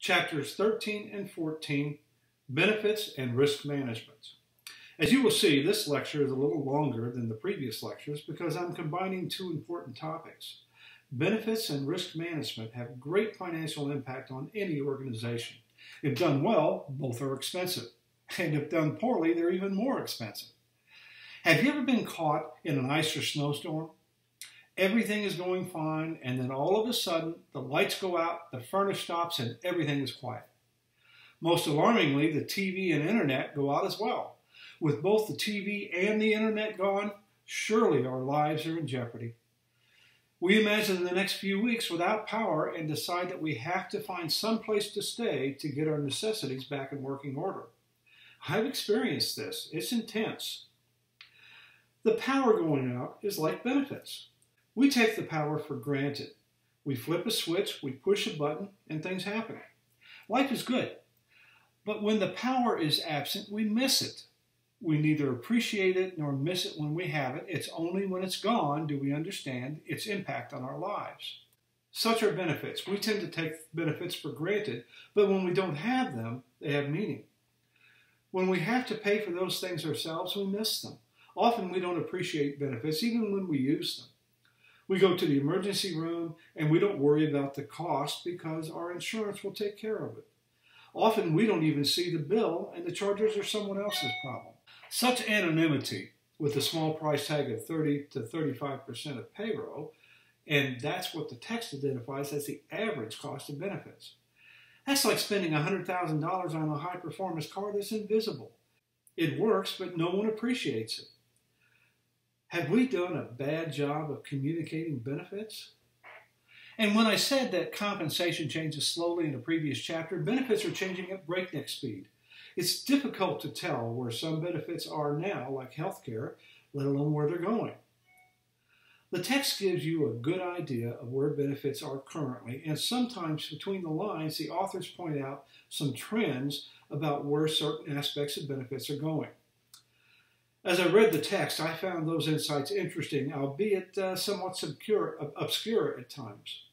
Chapters 13 and 14, Benefits and Risk Management. As you will see, this lecture is a little longer than the previous lectures because I'm combining two important topics. Benefits and risk management have great financial impact on any organization. If done well, both are expensive. And if done poorly, they're even more expensive. Have you ever been caught in an ice or snowstorm? Everything is going fine, and then all of a sudden, the lights go out, the furnace stops, and everything is quiet. Most alarmingly, the TV and internet go out as well. With both the TV and the internet gone, surely our lives are in jeopardy. We imagine the next few weeks without power and decide that we have to find some place to stay to get our necessities back in working order. I've experienced this. It's intense. The power going out is like benefits. We take the power for granted. We flip a switch, we push a button, and things happen. Life is good. But when the power is absent, we miss it. We neither appreciate it nor miss it when we have it. It's only when it's gone do we understand its impact on our lives. Such are benefits. We tend to take benefits for granted, but when we don't have them, they have meaning. When we have to pay for those things ourselves, we miss them. Often we don't appreciate benefits even when we use them. We go to the emergency room and we don't worry about the cost because our insurance will take care of it. Often we don't even see the bill and the charges are someone else's problem. Such anonymity with a small price tag of 30 to 35% of payroll, and that's what the text identifies as the average cost of benefits. That's like spending $100,000 on a high-performance car that's invisible. It works, but no one appreciates it. Have we done a bad job of communicating benefits? And when I said that compensation changes slowly in a previous chapter, benefits are changing at breakneck speed. It's difficult to tell where some benefits are now, like health care, let alone where they're going. The text gives you a good idea of where benefits are currently, and sometimes between the lines, the authors point out some trends about where certain aspects of benefits are going. As I read the text, I found those insights interesting, albeit somewhat obscure at times.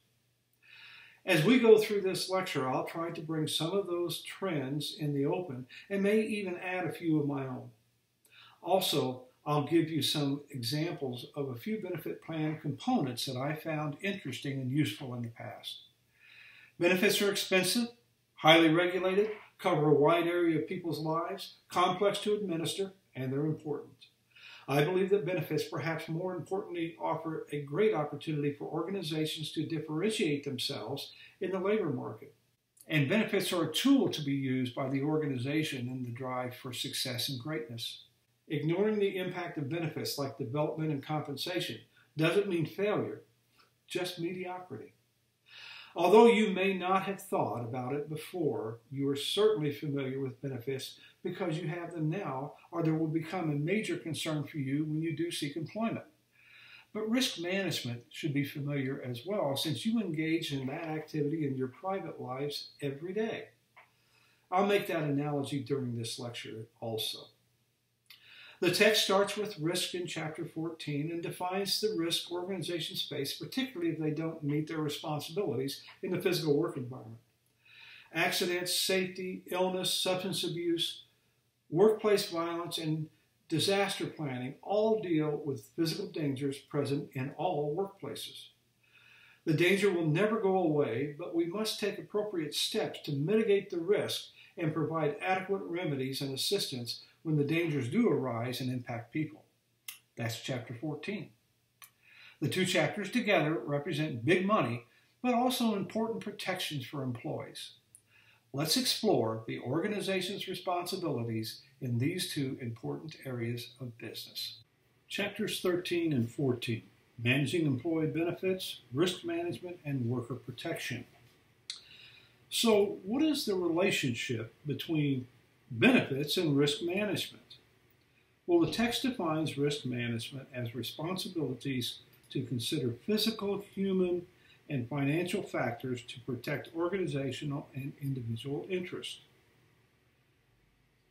As we go through this lecture, I'll try to bring some of those trends in the open and may even add a few of my own. Also, I'll give you some examples of a few benefit plan components that I found interesting and useful in the past. Benefits are expensive, highly regulated, cover a wide area of people's lives, complex to administer, and they're important. I believe that benefits, perhaps more importantly, offer a great opportunity for organizations to differentiate themselves in the labor market. And benefits are a tool to be used by the organization in the drive for success and greatness. Ignoring the impact of benefits like development and compensation doesn't mean failure, just mediocrity. Although you may not have thought about it before, you are certainly familiar with benefits because you have them now, or they will become a major concern for you when you do seek employment. But risk management should be familiar as well, since you engage in that activity in your private lives every day. I'll make that analogy during this lecture also. The text starts with risk in chapter 14 and defines the risk organizations face, particularly if they don't meet their responsibilities in the physical work environment. Accidents, safety, illness, substance abuse, workplace violence, and disaster planning all deal with physical dangers present in all workplaces. The danger will never go away, but we must take appropriate steps to mitigate the risk and provide adequate remedies and assistance when the dangers do arise and impact people. That's chapter 14. The two chapters together represent big money, but also important protections for employees. Let's explore the organization's responsibilities in these two important areas of business. Chapters 13 and 14, Managing Employee Benefits, Risk Management, and Worker Protection. So, what is the relationship between benefits and risk management? Well, the text defines risk management as responsibilities to consider physical, human, and financial factors to protect organizational and individual interests.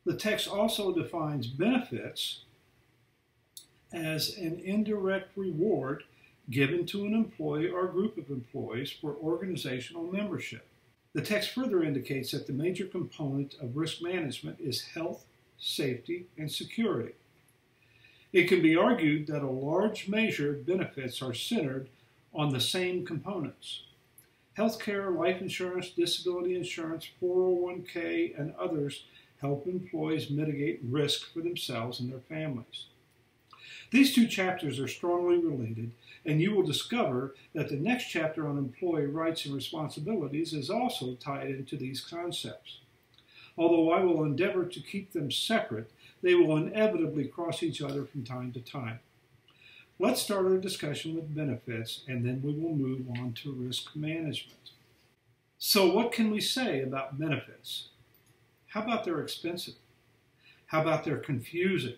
The text also defines benefits as an indirect reward given to an employee or group of employees for organizational membership. The text further indicates that the major component of risk management is health, safety, and security. It can be argued that a large measure of benefits are centered on the same components. Healthcare, life insurance, disability insurance, 401k, and others help employees mitigate risk for themselves and their families. These two chapters are strongly related, and you will discover that the next chapter on employee rights and responsibilities is also tied into these concepts. Although I will endeavor to keep them separate, they will inevitably cross each other from time to time. Let's start our discussion with benefits, and then we will move on to risk management. So what can we say about benefits? How about they're expensive? How about they're confusing?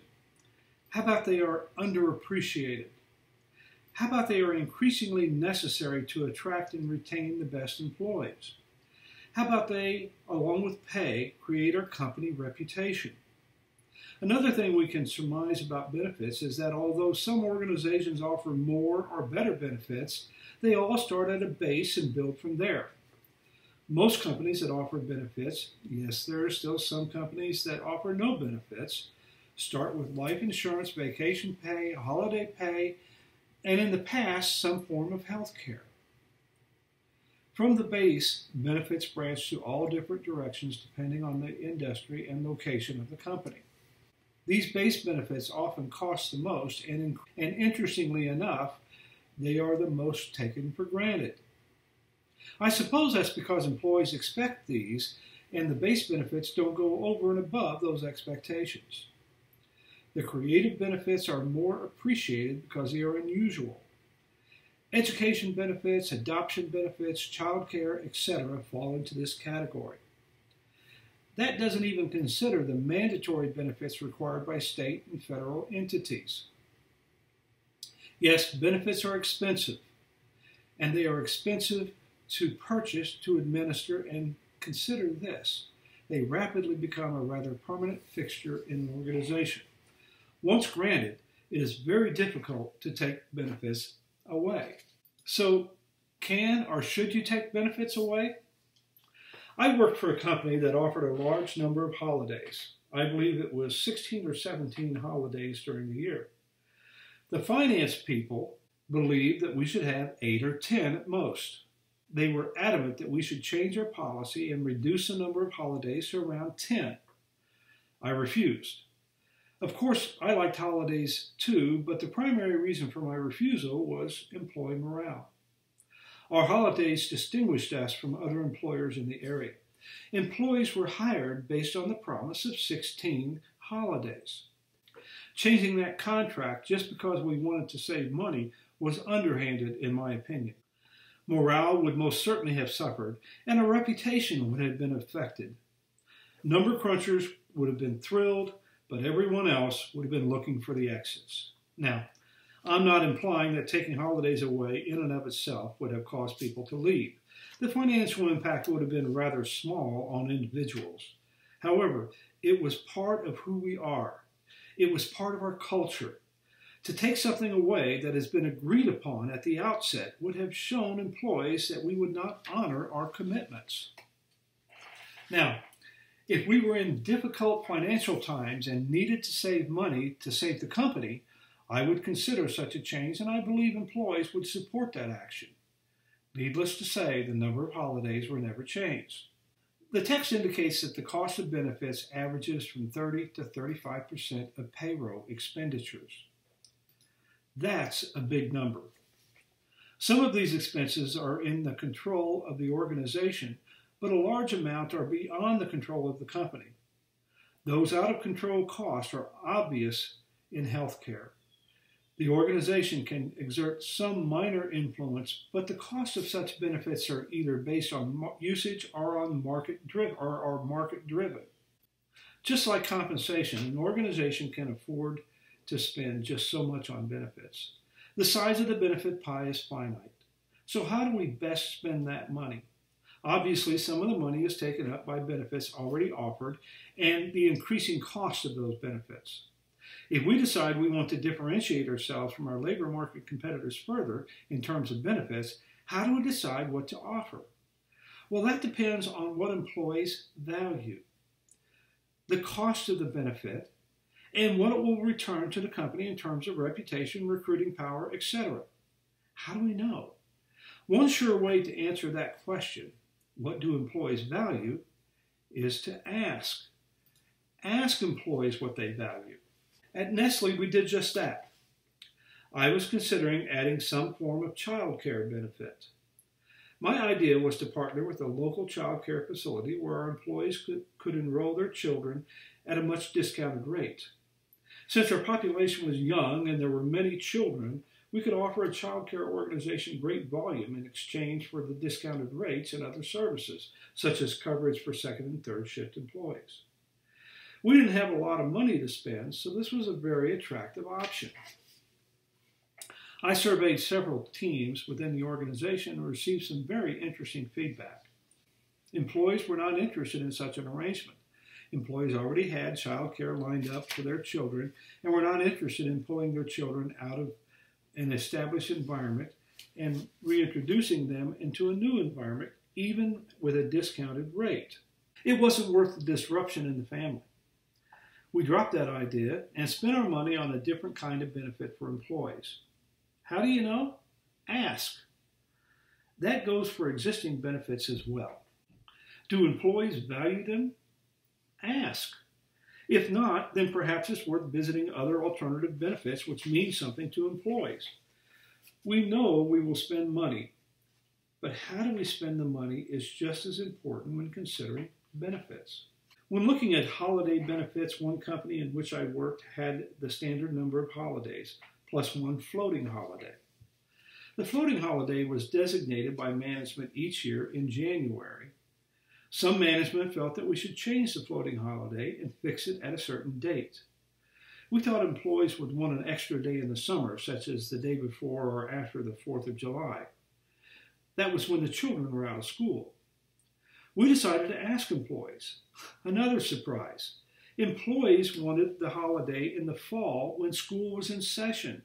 How about they are underappreciated? How about they are increasingly necessary to attract and retain the best employees? How about they, along with pay, create our company reputation? Another thing we can surmise about benefits is that although some organizations offer more or better benefits, they all start at a base and build from there. Most companies that offer benefits, yes, there are still some companies that offer no benefits, start with life insurance, vacation pay, holiday pay, and in the past, some form of health care. From the base, benefits branch to all different directions depending on the industry and location of the company. These base benefits often cost the most, and interestingly enough, they are the most taken for granted. I suppose that's because employees expect these, and the base benefits don't go over and above those expectations. The creative benefits are more appreciated because they are unusual. Education benefits, adoption benefits, child care, etc. fall into this category. That doesn't even consider the mandatory benefits required by state and federal entities. Yes, benefits are expensive, and they are expensive to purchase, to administer, and consider this. They rapidly become a rather permanent fixture in an organization. Once granted, it is very difficult to take benefits away. So, can or should you take benefits away? I worked for a company that offered a large number of holidays. I believe it was 16 or 17 holidays during the year. The finance people believed that we should have 8 or 10 at most. They were adamant that we should change our policy and reduce the number of holidays to around 10. I refused. Of course, I liked holidays too, but the primary reason for my refusal was employee morale. Our holidays distinguished us from other employers in the area. Employees were hired based on the promise of 16 holidays. Changing that contract just because we wanted to save money was underhanded, in my opinion. Morale would most certainly have suffered, and our reputation would have been affected. Number crunchers would have been thrilled, but everyone else would have been looking for the exits. Now, I'm not implying that taking holidays away in and of itself would have caused people to leave. The financial impact would have been rather small on individuals. However, it was part of who we are. It was part of our culture. To take something away that has been agreed upon at the outset would have shown employees that we would not honor our commitments. Now, if we were in difficult financial times and needed to save money to save the company, I would consider such a change, and I believe employees would support that action. Needless to say, the number of holidays were never changed. The text indicates that the cost of benefits averages from 30 to 35% of payroll expenditures. That's a big number. Some of these expenses are in the control of the organization, but a large amount are beyond the control of the company. Those out-of-control costs are obvious in healthcare. The organization can exert some minor influence, but the cost of such benefits are either based on usage or on market-driven. Just like compensation, an organization can afford to spend just so much on benefits. The size of the benefit pie is finite. So how do we best spend that money? Obviously, some of the money is taken up by benefits already offered and the increasing cost of those benefits. If we decide we want to differentiate ourselves from our labor market competitors further in terms of benefits, how do we decide what to offer? Well, that depends on what employees value, the cost of the benefit, and what it will return to the company in terms of reputation, recruiting power, etc. How do we know? One sure way to answer that question, what do employees value, is to ask. Ask employees what they value. At Nestle, we did just that. I was considering adding some form of child care benefit. My idea was to partner with a local child care facility where our employees could enroll their children at a much discounted rate. Since our population was young and there were many children, we could offer a child care organization great volume in exchange for the discounted rates and other services, such as coverage for second and third shift employees. We didn't have a lot of money to spend, so this was a very attractive option. I surveyed several teams within the organization and received some very interesting feedback. Employees were not interested in such an arrangement. Employees already had child care lined up for their children and were not interested in pulling their children out of an established environment and reintroducing them into a new environment, even with a discounted rate. It wasn't worth the disruption in the family. We dropped that idea and spent our money on a different kind of benefit for employees. How do you know? Ask. That goes for existing benefits as well. Do employees value them? Ask. If not, then perhaps it's worth visiting other alternative benefits which mean something to employees. We know we will spend money, but how do we spend the money is just as important when considering benefits. When looking at holiday benefits, one company in which I worked had the standard number of holidays, plus one floating holiday. The floating holiday was designated by management each year in January. Some management felt that we should change the floating holiday and fix it at a certain date. We thought employees would want an extra day in the summer, such as the day before or after the 4th of July. That was when the children were out of school. We decided to ask employees. Another surprise. Employees wanted the holiday in the fall when school was in session.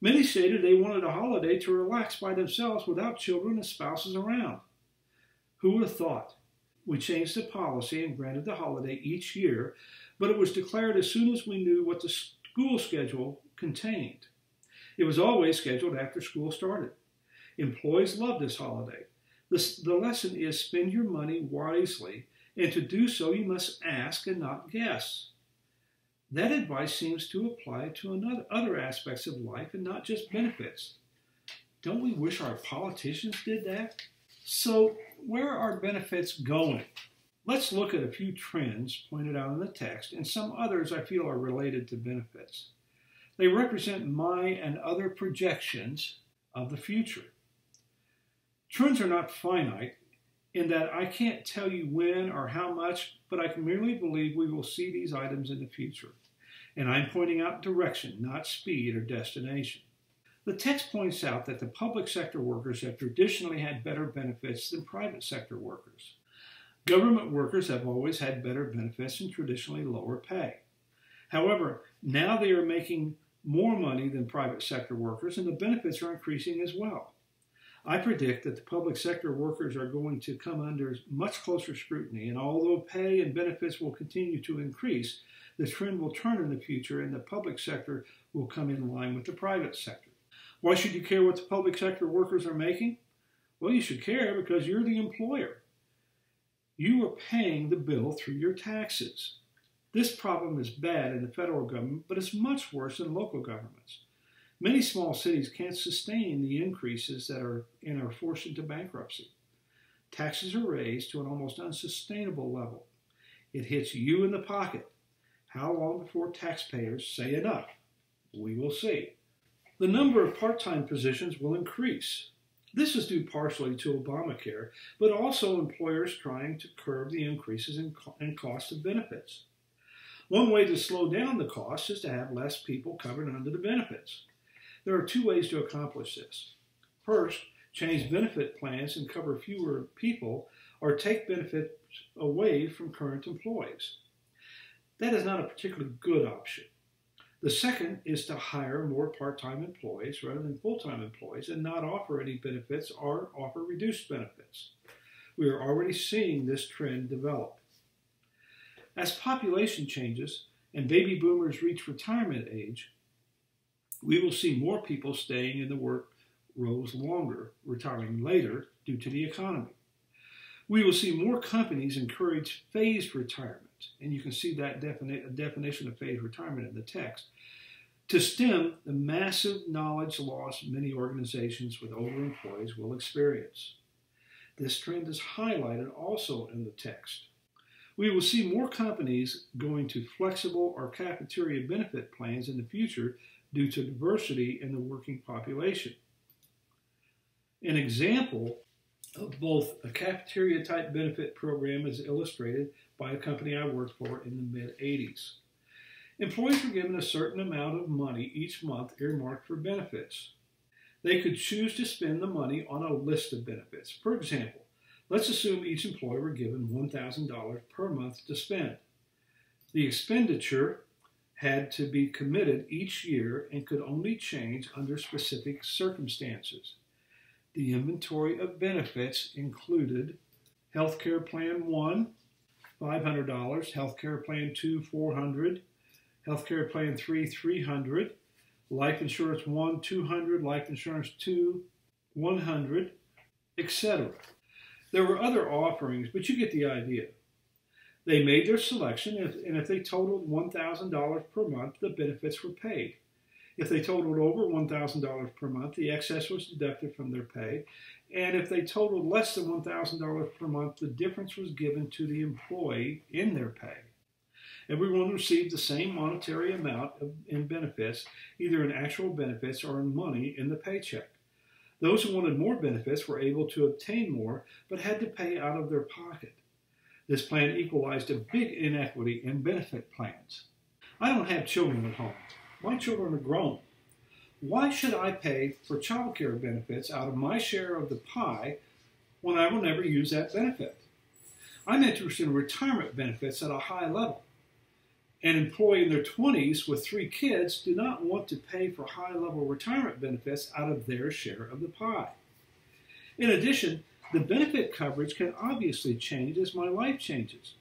Many stated they wanted a holiday to relax by themselves without children and spouses around. Who would have thought? We changed the policy and granted the holiday each year, but it was declared as soon as we knew what the school schedule contained. It was always scheduled after school started. Employees loved this holiday. The lesson is spend your money wisely, and to do so you must ask and not guess. That advice seems to apply to other aspects of life and not just benefits. Don't we wish our politicians did that? So, where are benefits going? Let's look at a few trends pointed out in the text and some others I feel are related to benefits. They represent my and other projections of the future. Trends are not finite in that I can't tell you when or how much, but I can merely believe we will see these items in the future. And I'm pointing out direction, not speed or destination. The text points out that the public sector workers have traditionally had better benefits than private sector workers. Government workers have always had better benefits and traditionally lower pay. However, now they are making more money than private sector workers, and the benefits are increasing as well. I predict that the public sector workers are going to come under much closer scrutiny, and although pay and benefits will continue to increase, the trend will turn in the future and the public sector will come in line with the private sector. Why should you care what the public sector workers are making? Well, you should care because you're the employer. You are paying the bill through your taxes. This problem is bad in the federal government, but it's much worse in local governments. Many small cities can't sustain the increases that are forced into bankruptcy. Taxes are raised to an almost unsustainable level. It hits you in the pocket. How long before taxpayers say enough? We will see. The number of part-time positions will increase. This is due partially to Obamacare, but also employers trying to curb the increases in cost of benefits. One way to slow down the cost is to have less people covered under the benefits. There are two ways to accomplish this. First, change benefit plans and cover fewer people, or take benefits away from current employees. That is not a particularly good option. The second is to hire more part-time employees rather than full-time employees and not offer any benefits or offer reduced benefits. We are already seeing this trend develop. As population changes and baby boomers reach retirement age, we will see more people staying in the work roles longer, retiring later due to the economy. We will see more companies encourage phased retirement, and you can see that definition of phased retirement in the text, to stem the massive knowledge loss many organizations with older employees will experience. This trend is highlighted also in the text. We will see more companies going to flexible or cafeteria benefit plans in the future due to diversity in the working population. An example of both a cafeteria type benefit program is illustrated by a company I worked for in the mid-80s. Employees were given a certain amount of money each month earmarked for benefits. They could choose to spend the money on a list of benefits. For example, let's assume each employee were given $1,000 per month to spend. The expenditure had to be committed each year and could only change under specific circumstances. The inventory of benefits included Healthcare Plan 1, $500, Healthcare Plan 2, $400, Healthcare Plan 3, $300, Life Insurance 1, $200, Life Insurance 2, $100, etc. There were other offerings, but you get the idea. They made their selection, and if they totaled $1,000 per month, the benefits were paid. If they totaled over $1,000 per month, the excess was deducted from their pay. And if they totaled less than $1,000 per month, the difference was given to the employee in their pay. Everyone received the same monetary amount in benefits, either in actual benefits or in money in the paycheck. Those who wanted more benefits were able to obtain more, but had to pay out of their pocket. This plan equalized a big inequity in benefit plans. I don't have children at home. My children are grown. Why should I pay for child care benefits out of my share of the pie when I will never use that benefit? I'm interested in retirement benefits at a high level. An employee in their 20s with 3 kids do not want to pay for high-level retirement benefits out of their share of the pie. In addition, the benefit coverage can obviously change as my life changes.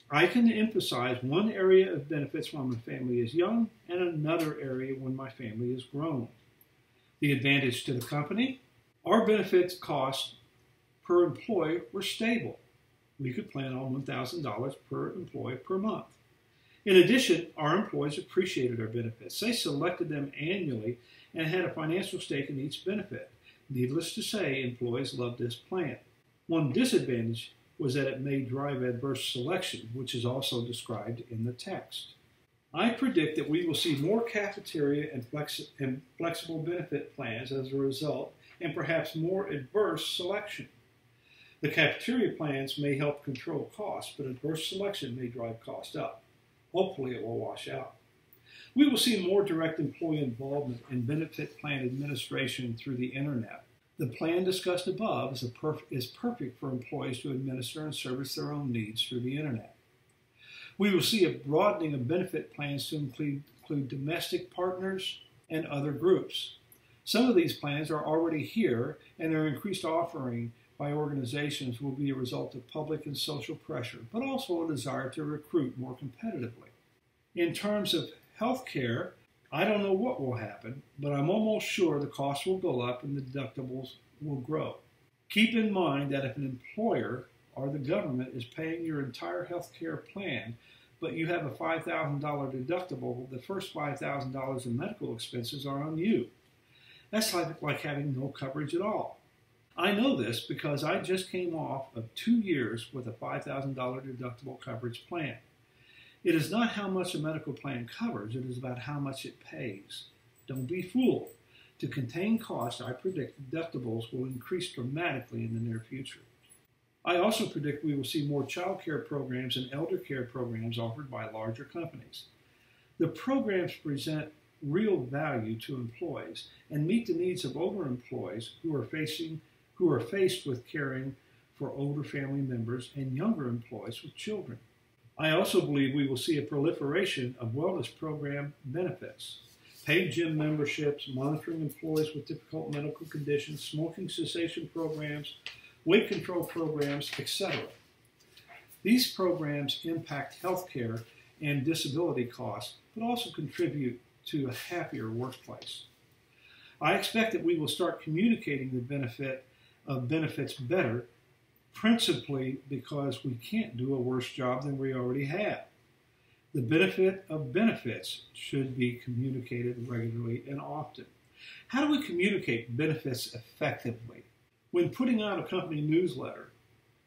I can emphasize one area of benefits when my family is young and another area when my family is grown. The advantage to the company, our benefits costs per employee were stable. We could plan on $1,000 per employee per month. In addition, our employees appreciated our benefits. They selected them annually and had a financial stake in each benefit. Needless to say, employees loved this plan. One disadvantage was that it may drive adverse selection, which is also described in the text. I predict that we will see more cafeteria and flexible benefit plans as a result, and perhaps more adverse selection. The cafeteria plans may help control costs, but adverse selection may drive costs up. Hopefully it will wash out. We will see more direct employee involvement in benefit plan administration through the internet. The plan discussed above is perfect for employees to administer and service their own needs through the internet. We will see a broadening of benefit plans to include domestic partners and other groups. Some of these plans are already here, and their increased offering by organizations will be a result of public and social pressure, but also a desire to recruit more competitively. In terms of health care, I don't know what will happen, but I'm almost sure the costs will go up and the deductibles will grow. Keep in mind that if an employer or the government is paying your entire health care plan, but you have a $5,000 deductible, the first $5,000 in medical expenses are on you. That's like having no coverage at all. I know this because I just came off of 2 years with a $5,000 deductible coverage plan. It is not how much a medical plan covers, it is about how much it pays. Don't be fooled. To contain costs, I predict deductibles will increase dramatically in the near future. I also predict we will see more child care programs and elder care programs offered by larger companies. The programs present real value to employees and meet the needs of older employees who are faced with caring for older family members and younger employees with children. I also believe we will see a proliferation of wellness program benefits. Paid gym memberships, monitoring employees with difficult medical conditions, smoking cessation programs, weight control programs, etc. These programs impact health care and disability costs, but also contribute to a happier workplace. I expect that we will start communicating the benefit of benefits better, principally because we can't do a worse job than we already have. The benefit of benefits should be communicated regularly and often. How do we communicate benefits effectively? When putting out a company newsletter,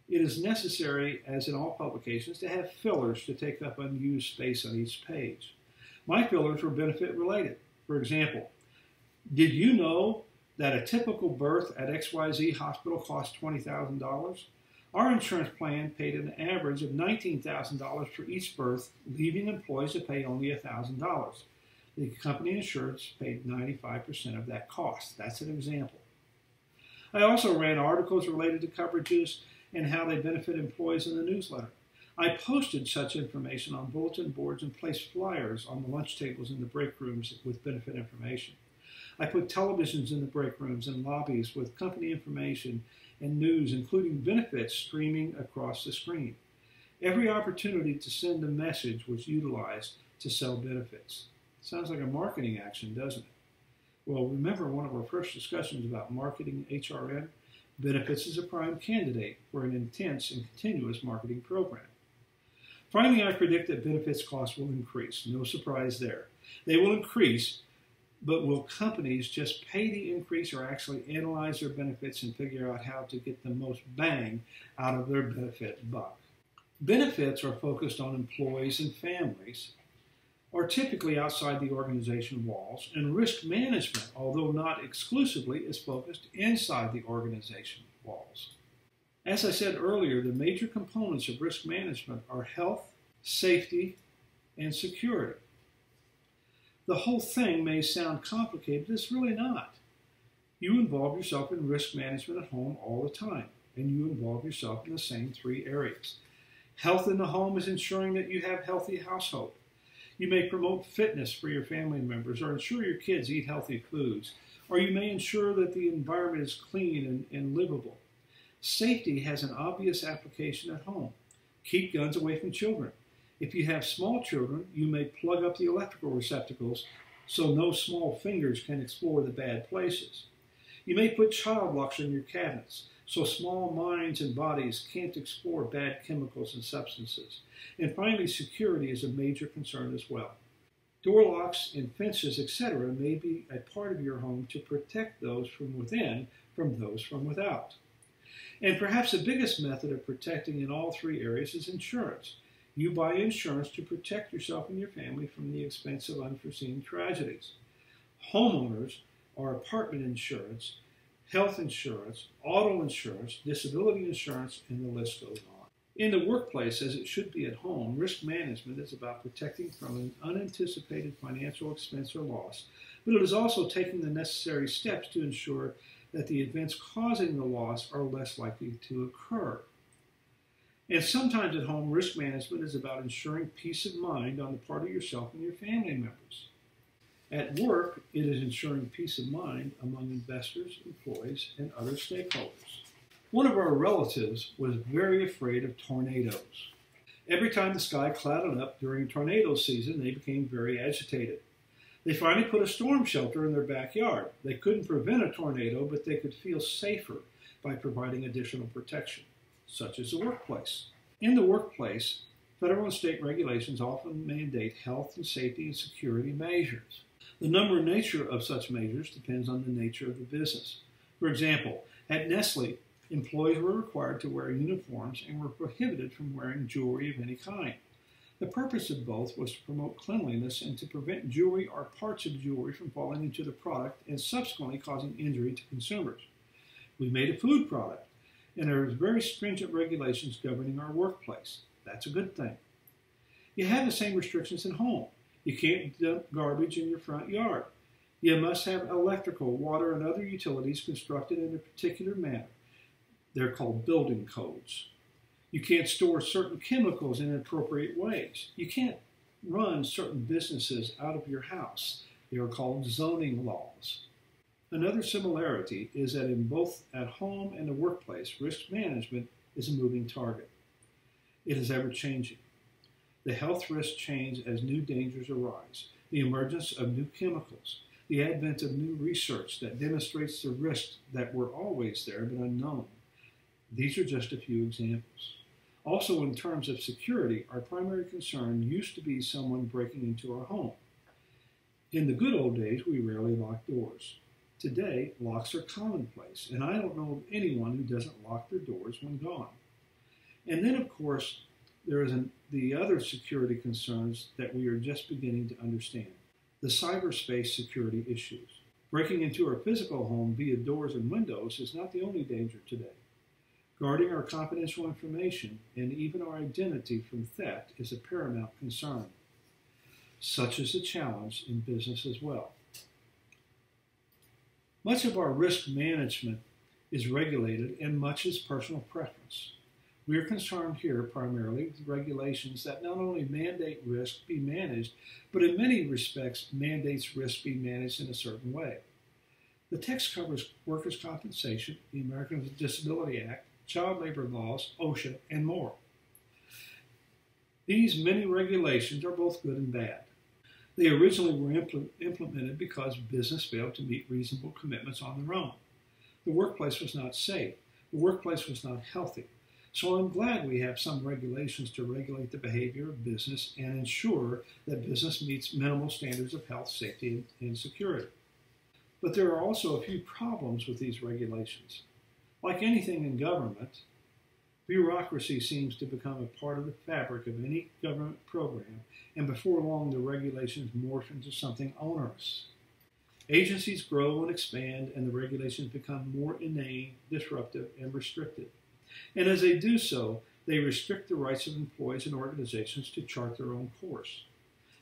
it is necessary, as in all publications, to have fillers to take up unused space on each page. My fillers were benefit related. For example, did you know that a typical birth at XYZ hospital costs $20,000? Our insurance plan paid an average of $19,000 for each birth, leaving employees to pay only $1,000. The company insurance paid 95% of that cost. That's an example. I also ran articles related to coverages and how they benefit employees in the newsletter. I posted such information on bulletin boards and placed flyers on the lunch tables in the break rooms with benefit information. I put televisions in the break rooms and lobbies with company information and news, including benefits streaming across the screen. Every opportunity to send a message was utilized to sell benefits. Sounds like a marketing action, doesn't it? Well, remember one of our first discussions about marketing HRM? Benefits is a prime candidate for an intense and continuous marketing program. Finally, I predict that benefits costs will increase. No surprise there. They will increase, but will companies just pay the increase or actually analyze their benefits and figure out how to get the most bang out of their benefit buck? Benefits are focused on employees and families, are typically outside the organization walls, and risk management, although not exclusively, is focused inside the organization walls. As I said earlier, the major components of risk management are health, safety, and security. The whole thing may sound complicated, but it's really not. You involve yourself in risk management at home all the time, and you involve yourself in the same three areas. Health in the home is ensuring that you have a healthy household. You may promote fitness for your family members or ensure your kids eat healthy foods, or you may ensure that the environment is clean and livable. Safety has an obvious application at home. Keep guns away from children. If you have small children, you may plug up the electrical receptacles so no small fingers can explore the bad places. You may put child locks in your cabinets so small minds and bodies can't explore bad chemicals and substances. And finally, security is a major concern as well. Door locks and fences, etc. may be a part of your home to protect those from within from those from without. And perhaps the biggest method of protecting in all three areas is insurance. You buy insurance to protect yourself and your family from the expense of unforeseen tragedies. Homeowners are apartment insurance, health insurance, auto insurance, disability insurance, and the list goes on. In the workplace, as it should be at home, risk management is about protecting from an unanticipated financial expense or loss, but it is also taking the necessary steps to ensure that the events causing the loss are less likely to occur. And sometimes at home, risk management is about ensuring peace of mind on the part of yourself and your family members. At work, it is ensuring peace of mind among investors, employees, and other stakeholders. One of our relatives was very afraid of tornadoes. Every time the sky clouded up during tornado season, they became very agitated. They finally put a storm shelter in their backyard. They couldn't prevent a tornado, but they could feel safer by providing additional protection, such as the workplace. In the workplace, federal and state regulations often mandate health and safety and security measures. The number and nature of such measures depends on the nature of the business. For example, at Nestle, employees were required to wear uniforms and were prohibited from wearing jewelry of any kind. The purpose of both was to promote cleanliness and to prevent jewelry or parts of jewelry from falling into the product and subsequently causing injury to consumers. We made a food product, and there are very stringent regulations governing our workplace. That's a good thing. You have the same restrictions at home. You can't dump garbage in your front yard. You must have electrical, water, and other utilities constructed in a particular manner. They're called building codes. You can't store certain chemicals in appropriate ways. You can't run certain businesses out of your house. They are called zoning laws. Another similarity is that in both at home and the workplace, risk management is a moving target. It is ever changing. The health risks change as new dangers arise, the emergence of new chemicals, the advent of new research that demonstrates the risks that were always there but unknown. These are just a few examples. Also, in terms of security, our primary concern used to be someone breaking into our home. In the good old days, we rarely locked doors. Today, locks are commonplace, and I don't know of anyone who doesn't lock their doors when gone. And then, of course, there is the other security concerns that we are just beginning to understand. The cyberspace security issues. Breaking into our physical home via doors and windows is not the only danger today. Guarding our confidential information and even our identity from theft is a paramount concern. Such is the challenge in business as well. Much of our risk management is regulated and much is personal preference. We are concerned here primarily with regulations that not only mandate risk be managed, but in many respects mandates risk be managed in a certain way. The text covers workers' compensation, the Americans with Disability Act, child labor laws, OSHA, and more. These many regulations are both good and bad. They originally were implemented because business failed to meet reasonable commitments on their own. The workplace was not safe. The workplace was not healthy. So I'm glad we have some regulations to regulate the behavior of business and ensure that business meets minimal standards of health, safety, and security. But there are also a few problems with these regulations. Like anything in government, bureaucracy seems to become a part of the fabric of any government program, and before long the regulations morph into something onerous. Agencies grow and expand, and the regulations become more inane, disruptive, and restrictive. And as they do so, they restrict the rights of employees and organizations to chart their own course.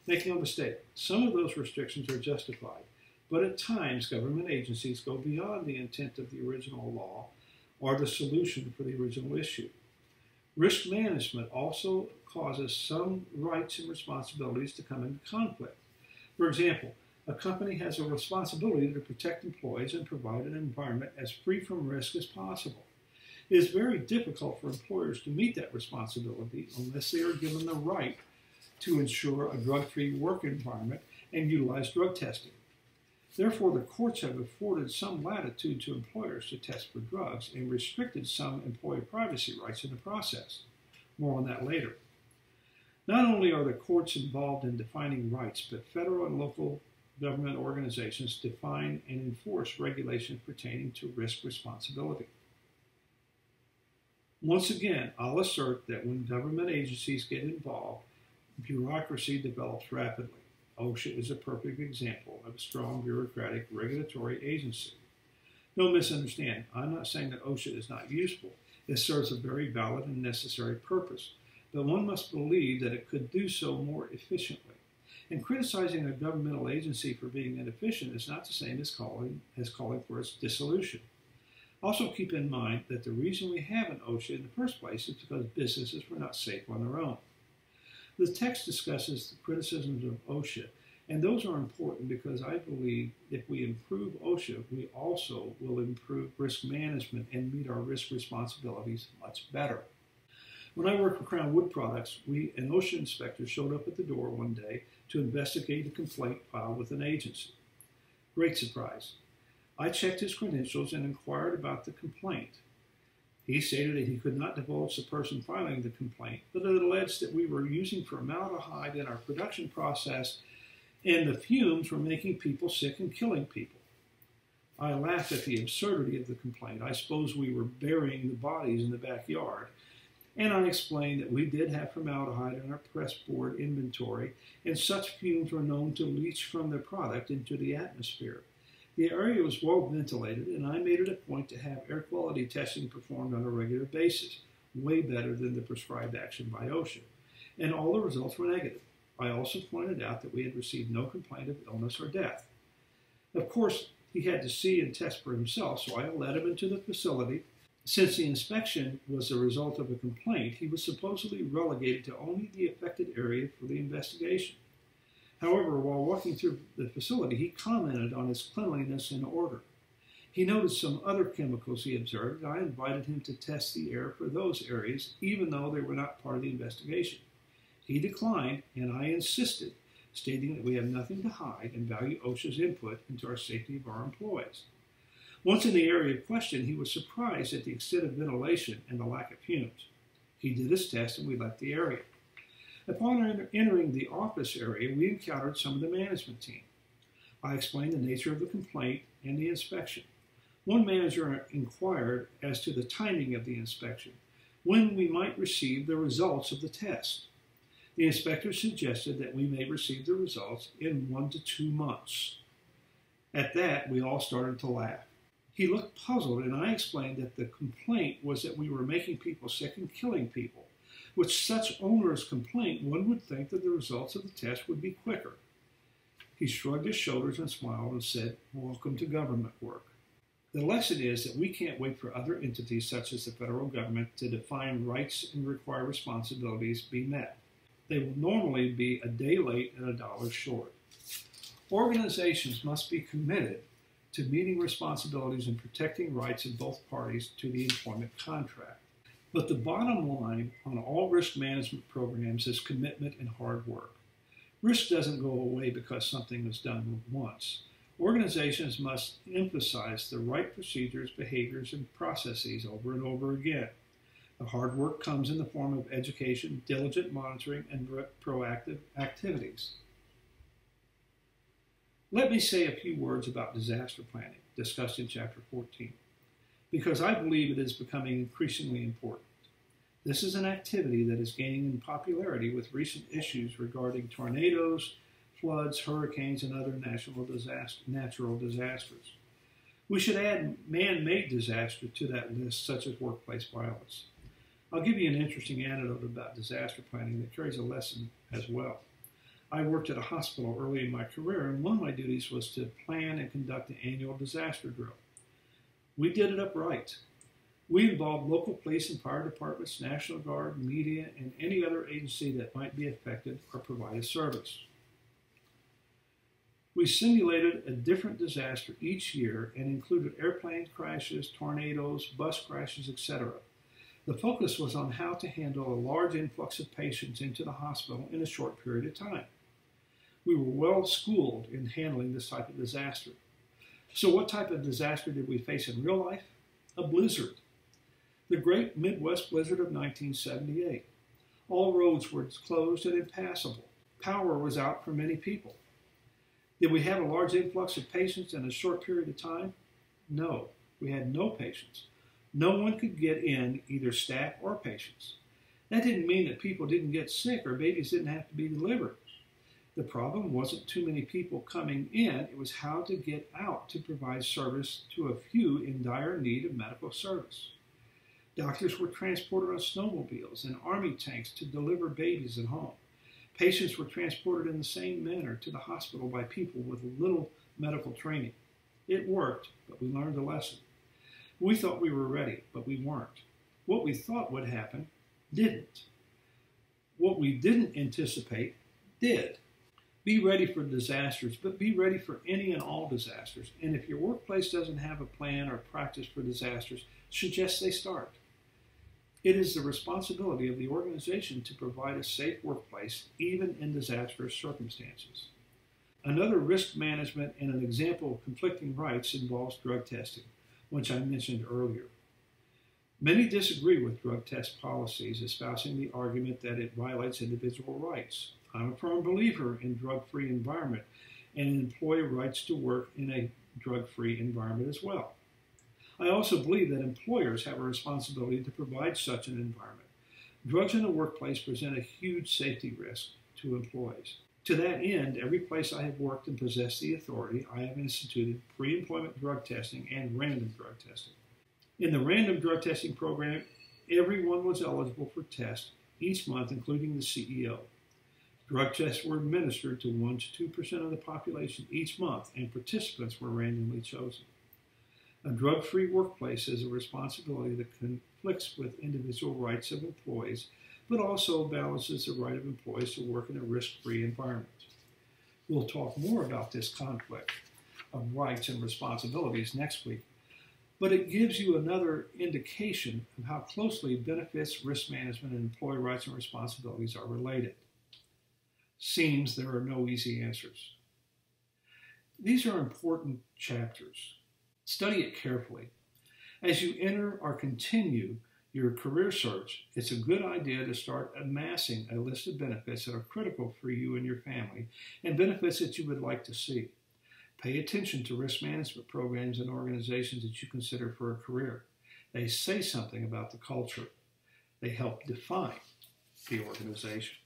Make no mistake, some of those restrictions are justified, but at times government agencies go beyond the intent of the original law or the solution for the original issue. Risk management also causes some rights and responsibilities to come into conflict. For example, a company has a responsibility to protect employees and provide an environment as free from risk as possible. It is very difficult for employers to meet that responsibility unless they are given the right to ensure a drug-free work environment and utilize drug testing. Therefore, the courts have afforded some latitude to employers to test for drugs and restricted some employee privacy rights in the process. More on that later. Not only are the courts involved in defining rights, but federal and local government organizations define and enforce regulations pertaining to risk responsibility. Once again, I'll assert that when government agencies get involved, bureaucracy develops rapidly. OSHA is a perfect example of a strong bureaucratic regulatory agency. Don't misunderstand. I'm not saying that OSHA is not useful. It serves a very valid and necessary purpose, but one must believe that it could do so more efficiently. And criticizing a governmental agency for being inefficient is not the same as calling for its dissolution. Also keep in mind that the reason we have an OSHA in the first place is because businesses were not safe on their own. The text discusses the criticisms of OSHA, and those are important because I believe if we improve OSHA, we also will improve risk management and meet our risk responsibilities much better. When I worked for Crown Wood Products, an OSHA inspector showed up at the door one day to investigate a complaint filed with an agency. Great surprise. I checked his credentials and inquired about the complaint. He stated that he could not divulge the person filing the complaint, but it alleged that we were using formaldehyde in our production process and the fumes were making people sick and killing people. I laughed at the absurdity of the complaint. I suppose we were burying the bodies in the backyard. And I explained that we did have formaldehyde in our press board inventory, and such fumes were known to leach from the product into the atmosphere. The area was well ventilated, and I made it a point to have air quality testing performed on a regular basis, way better than the prescribed action by OSHA. And all the results were negative. I also pointed out that we had received no complaint of illness or death. Of course, he had to see and test for himself, so I led him into the facility. Since the inspection was the result of a complaint, he was supposedly relegated to only the affected area for the investigation. However, while walking through the facility, he commented on its cleanliness and order. He noted some other chemicals he observed, and I invited him to test the air for those areas, even though they were not part of the investigation. He declined, and I insisted, stating that we have nothing to hide and value OSHA's input into our safety of our employees. Once in the area of question, he was surprised at the extent of ventilation and the lack of fumes. He did his test, and we left the area. Upon entering the office area, we encountered some of the management team. I explained the nature of the complaint and the inspection. One manager inquired as to the timing of the inspection, when we might receive the results of the test. The inspector suggested that we may receive the results in 1 to 2 months. At that, we all started to laugh. He looked puzzled, and I explained that the complaint was that we were making people sick and killing people. With such onerous complaint, one would think that the results of the test would be quicker. He shrugged his shoulders and smiled and said, "Welcome to government work." The lesson is that we can't wait for other entities such as the federal government to define rights and require responsibilities be met. They will normally be a day late and $1 short. Organizations must be committed to meeting responsibilities and protecting rights of both parties to the employment contract. But the bottom line on all risk management programs is commitment and hard work. Risk doesn't go away because something is done once. Organizations must emphasize the right procedures, behaviors, and processes over and over again. The hard work comes in the form of education, diligent monitoring, and proactive activities. Let me say a few words about disaster planning, discussed in Chapter 14, because I believe it is becoming increasingly important. This is an activity that is gaining in popularity with recent issues regarding tornadoes, floods, hurricanes, and other natural disasters. We should add man-made disaster to that list, such as workplace violence. I'll give you an interesting anecdote about disaster planning that carries a lesson as well. I worked at a hospital early in my career, and one of my duties was to plan and conduct the annual disaster drill. We did it up right. We involved local police and fire departments, National Guard, media, and any other agency that might be affected or provide a service. We simulated a different disaster each year and included airplane crashes, tornadoes, bus crashes, etc. The focus was on how to handle a large influx of patients into the hospital in a short period of time. We were well schooled in handling this type of disaster. So what type of disaster did we face in real life? A blizzard. The great Midwest blizzard of 1978. All roads were closed and impassable. Power was out for many people. Did we have a large influx of patients in a short period of time? No, we had no patients. No one could get in, either staff or patients. That didn't mean that people didn't get sick or babies didn't have to be delivered. The problem wasn't too many people coming in, it was how to get out to provide service to a few in dire need of medical service. Doctors were transported on snowmobiles and army tanks to deliver babies at home. Patients were transported in the same manner to the hospital by people with little medical training. It worked, but we learned a lesson. We thought we were ready, but we weren't. What we thought would happen didn't. What we didn't anticipate did. Be ready for disasters, but be ready for any and all disasters. And if your workplace doesn't have a plan or practice for disasters, suggest they start. It is the responsibility of the organization to provide a safe workplace, even in disastrous circumstances. Another risk management and an example of conflicting rights involves drug testing, which I mentioned earlier. Many disagree with drug test policies, espousing the argument that it violates individual rights. I'm a firm believer in drug-free environment and in employee rights to work in a drug-free environment as well. I also believe that employers have a responsibility to provide such an environment. Drugs in the workplace present a huge safety risk to employees. To that end, every place I have worked and possessed the authority, I have instituted pre-employment drug testing and random drug testing. In the random drug testing program, everyone was eligible for tests each month, including the CEO. Drug tests were administered to 1 to 2% of the population each month, and participants were randomly chosen. A drug-free workplace is a responsibility that conflicts with individual rights of employees, but also balances the right of employees to work in a risk-free environment. We'll talk more about this conflict of rights and responsibilities next week, but it gives you another indication of how closely benefits, risk management, and employee rights and responsibilities are related. Seems there are no easy answers. These are important chapters. Study it carefully. As you enter or continue your career search, it's a good idea to start amassing a list of benefits that are critical for you and your family and benefits that you would like to see. Pay attention to risk management programs and organizations that you consider for a career. They say something about the culture. They help define the organization.